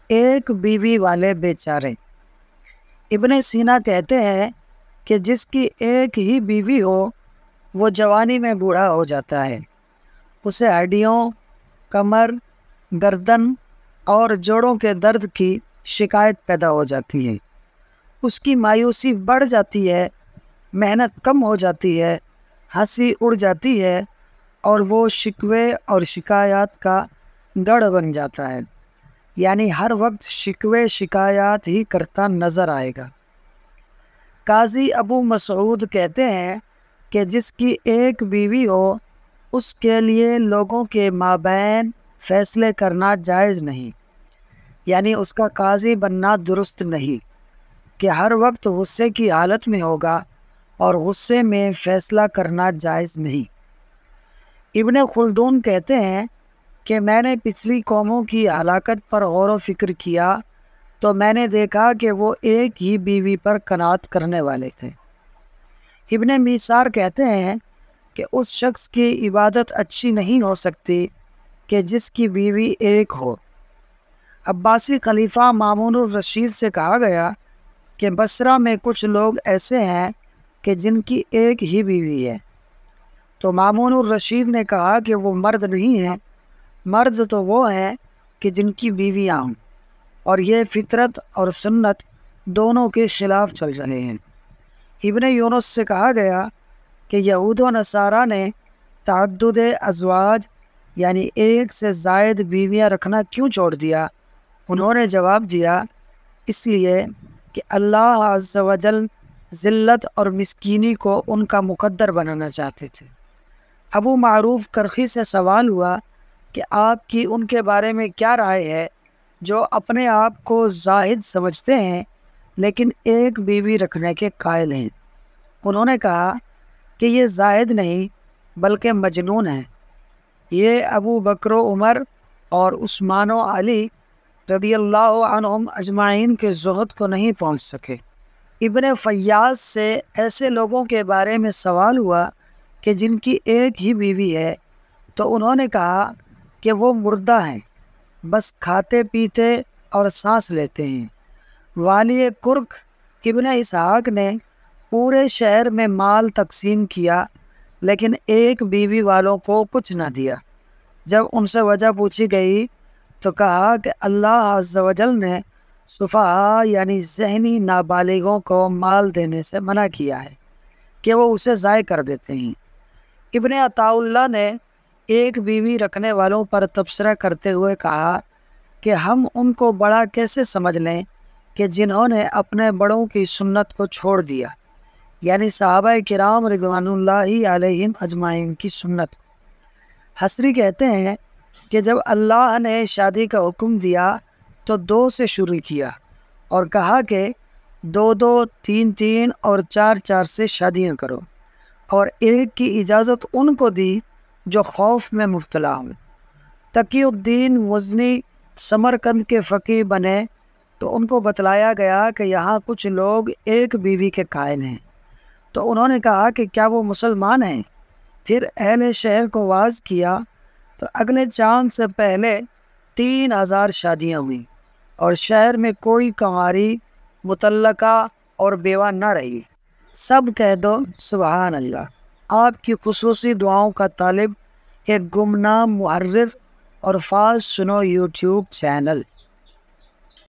ایک بیوی والے بیچارے۔ ابن سینا کہتے ہیں کہ جس کی ایک ہی بیوی ہو وہ جوانی میں بوڑھا ہو جاتا ہے، اسے ہڈیوں، کمر، گردن اور جوڑوں کے درد کی شکایت پیدا ہو جاتی ہے، اس کی مایوسی بڑھ جاتی ہے، محنت کم ہو جاتی ہے، ہنسی اڑ جاتی ہے اور وہ شکوے اور شکایات کا گڑھ بن جاتا ہے، یعنی ہر وقت شکوے شکایات ہی کرتا نظر آئے گا۔ قاضی ابو مسعود کہتے ہیں کہ جس کی ایک بیوی ہو اس کے لیے لوگوں کے مابین فیصلے کرنا جائز نہیں، یعنی اس کا قاضی بننا درست نہیں کہ ہر وقت غصے کی حالت میں ہوگا اور غصے میں فیصلہ کرنا جائز نہیں۔ ابن خلدون کہتے ہیں کہ میں نے پچھلی قوموں کی ہلاکت پر غور و فکر کیا تو میں نے دیکھا کہ وہ ایک ہی بیوی پر قناعت کرنے والے تھے۔ ابن میثار کہتے ہیں کہ اس شخص کی عبادت اچھی نہیں ہو سکتی کہ جس کی بیوی ایک ہو۔ عباسی خلیفہ مامون الرشید سے کہا گیا کہ بصرہ میں کچھ لوگ ایسے ہیں کہ جن کی ایک ہی بیوی ہے، تو مامون الرشید نے کہا کہ وہ مرد نہیں ہیں، مرد تو وہ ہیں کہ جن کی بیویاں ہوں، اور یہ فطرت اور سنت دونوں کے خلاف چل رہے ہیں۔ ابن یونس سے کہا گیا کہ یہود و نصارہ نے تعدد ازواج یعنی ایک سے زائد بیویاں رکھنا کیوں چھوڑ دیا؟ انہوں نے جواب دیا، اس لیے کہ اللہ عز و جل ذلت اور مسکینی کو ان کا مقدر بنانا چاہتے تھے۔ ابو معروف کرخی سے سوال ہوا کہ آپ کی ان کے بارے میں کیا رائے ہے جو اپنے آپ کو زاہد سمجھتے ہیں لیکن ایک بیوی رکھنے کے قائل ہیں؟ انہوں نے کہا کہ یہ زاہد نہیں بلکہ مجنون ہیں، یہ ابو بکر و عمر اور عثمان و علی رضی اللہ عنہم اجمعین کے زہد کو نہیں پہنچ سکے۔ ابن فیاض سے ایسے لوگوں کے بارے میں سوال ہوا کہ جن کی ایک ہی بیوی ہے، تو انہوں نے کہا کہ وہ مردہ ہیں، بس کھاتے پیتے اور سانس لیتے ہیں۔ والی کرک ابن اسحاق نے پورے شہر میں مال تقسیم کیا لیکن ایک بیوی والوں کو کچھ نہ دیا۔ جب ان سے وجہ پوچھی گئی تو کہا کہ اللہ عز و جل نے سفہاء یعنی ذہنی نابالغوں کو مال دینے سے منع کیا ہے کہ وہ اسے ضائع کر دیتے ہیں۔ ابن عطاء اللہ نے ایک بیوی رکھنے والوں پر تبصرہ کرتے ہوئے کہا کہ ہم ان کو بڑا کیسے سمجھ لیں کہ جنہوں نے اپنے بڑوں کی سنت کو چھوڑ دیا، یعنی صحابہ کرام رضوان اللہ علیہم اجمعین کی سنت کو۔ حسری کہتے ہیں کہ جب اللہ نے شادی کا حکم دیا تو 2 سے شروع کیا اور کہا کہ 2 3 اور 4 سے شادیاں کرو، اور ایک کی اجازت ان کو دی جو خوف میں مبتلا ہوں۔ تقی الدین مزنی سمرقند کے فقیہ بنے تو ان کو بتلایا گیا کہ یہاں کچھ لوگ ایک بیوی کے قائل ہیں، تو انہوں نے کہا کہ کیا وہ مسلمان ہیں؟ پھر اہل شہر کو واعظ کیا تو اگلے چاند سے پہلے 3000 شادیاں ہوئیں اور شہر میں کوئی کنواری، مطلقہ اور بیوہ نہ رہی۔ سب کہہ دو سبحان اللہ۔ آپ کی خصوصی دعاؤں کا طالب، ایک گمنام محرر اور فاز سنو یوٹیوب چینل۔